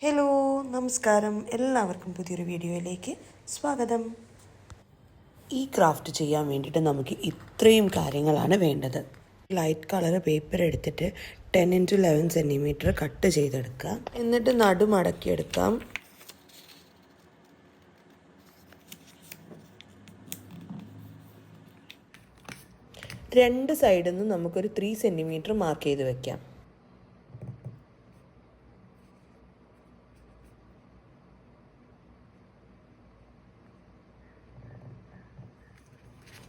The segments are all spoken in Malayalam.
ഹലോ നമസ്കാരം, എല്ലാവർക്കും പുതിയൊരു വീഡിയോയിലേക്ക് സ്വാഗതം. ഈ ക്രാഫ്റ്റ് ചെയ്യാൻ വേണ്ടിയിട്ട് നമുക്ക് ഇത്രയും കാര്യങ്ങളാണ് വേണ്ടത്. ലൈറ്റ് കളർ പേപ്പർ എടുത്തിട്ട് 10x11 സെൻറ്റിമീറ്റർ കട്ട് ചെയ്തെടുക്കുക. എന്നിട്ട് നടുമടക്കിയെടുക്കാം. രണ്ട് സൈഡിൽ നിന്നും നമുക്കൊരു 3 സെൻറ്റിമീറ്റർ മാർക്ക് ചെയ്ത് വെക്കാം.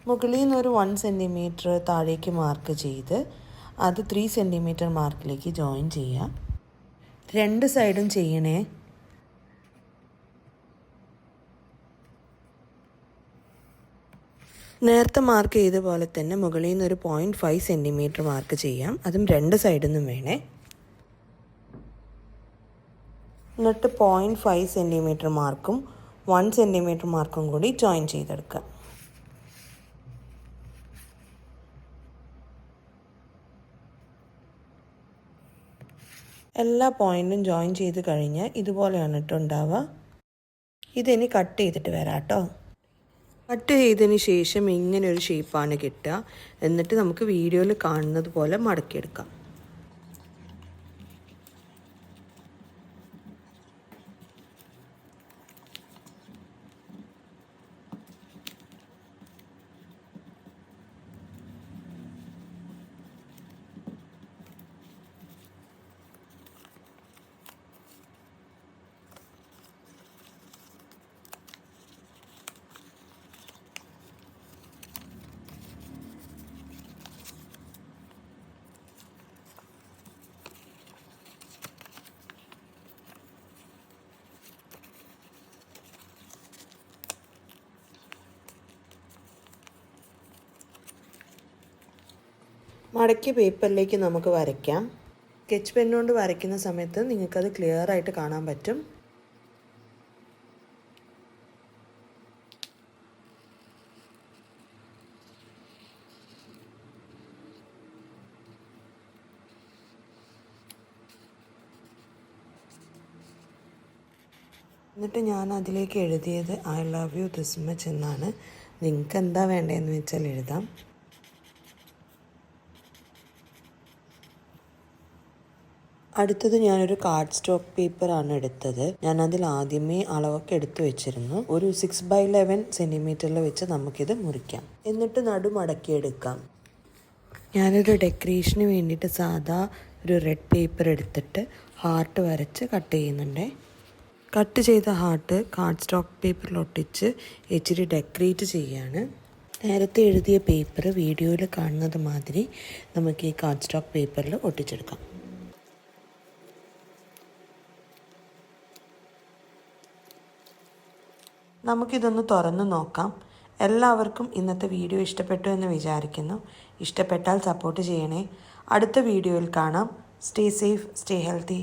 മുകളിൽ നിന്നൊരു 1 സെൻറ്റിമീറ്റർ താഴേക്ക് മാർക്ക് ചെയ്ത് അത് 3 സെൻറ്റിമീറ്റർ മാർക്കിലേക്ക് ജോയിൻ ചെയ്യാം. രണ്ട് സൈഡും ചെയ്യണേ. നേരത്തെ മാർക്ക് ചെയ്ത പോലെ തന്നെ മുകളിൽ നിന്നൊരു 0.5 സെൻറ്റിമീറ്റർ മാർക്ക് ചെയ്യാം. അതും രണ്ട് സൈഡിൽ നിന്നും വേണേ. എന്നിട്ട് 0.5 സെൻറ്റിമീറ്റർ മാർക്കും 1 സെൻറ്റിമീറ്റർ മാർക്കും കൂടി ജോയിൻ ചെയ്തെടുക്കാം. എല്ലാ പോയിൻറ്റും ജോയിൻ ചെയ്ത് കഴിഞ്ഞാൽ ഇതുപോലെയാണ് ഉണ്ടാവുക. ഇതിനി കട്ട് ചെയ്തിട്ട് വരാം കേട്ടോ. കട്ട് ചെയ്തതിന് ശേഷം ഇങ്ങനെ ഒരു ഷേപ്പാണ് കിട്ടുക. എന്നിട്ട് നമുക്ക് വീഡിയോയിൽ കാണുന്നത് പോലെ മടക്കിയെടുക്കാം. മടക്കിയ പേപ്പറിലേക്ക് നമുക്ക് വരയ്ക്കാം. സ്കെച്ച് പെന്നുകൊണ്ട് വരയ്ക്കുന്ന സമയത്ത് നിങ്ങൾക്കത് ക്ലിയർ ആയിട്ട് കാണാൻ പറ്റും. എന്നിട്ട് ഞാൻ അതിലേക്ക് എഴുതിയത് I love you this much എന്നാണ്. നിങ്ങൾക്ക് എന്താ വേണ്ടതെന്ന് വെച്ചാൽ എഴുതാം. അടുത്തത് ഞാനൊരു കാർഡ് സ്റ്റോക്ക് പേപ്പറാണ് എടുത്തത്. ഞാൻ അതിൽ ആദ്യമേ അളവൊക്കെ എടുത്തു വെച്ചിരുന്നു. ഒരു 6x11 സെൻറ്റിമീറ്ററിൽ വെച്ച് നമുക്കിത് മുറിക്കാം. എന്നിട്ട് നടുമടക്കിയെടുക്കാം. ഞാനൊരു ഡെക്കറേഷന് വേണ്ടിയിട്ട് സാധാ ഒരു റെഡ് പേപ്പർ എടുത്തിട്ട് ഹാർട്ട് വരച്ച് കട്ട് ചെയ്യുന്നുണ്ട്. കട്ട് ചെയ്ത ഹാർട്ട് കാർഡ് സ്റ്റോക്ക് പേപ്പറിൽ ഒട്ടിച്ച് ഇച്ചിരി ഡെക്കറേറ്റ് ചെയ്യാണ്. നേരത്തെ എഴുതിയ പേപ്പർ വീഡിയോയിൽ കാണുന്നത് മാതിരി നമുക്ക് ഈ കാർഡ് സ്റ്റോക്ക് പേപ്പറിൽ ഒട്ടിച്ചെടുക്കാം. നമുക്കിതൊന്ന് തുറന്ന് നോക്കാം. എല്ലാവർക്കും ഇന്നത്തെ വീഡിയോ ഇഷ്ടപ്പെട്ടു എന്ന് വിചാരിക്കുന്നു. ഇഷ്ടപ്പെട്ടാൽ സപ്പോർട്ട് ചെയ്യണേ. അടുത്ത വീഡിയോയിൽ കാണാം. Stay safe, stay healthy.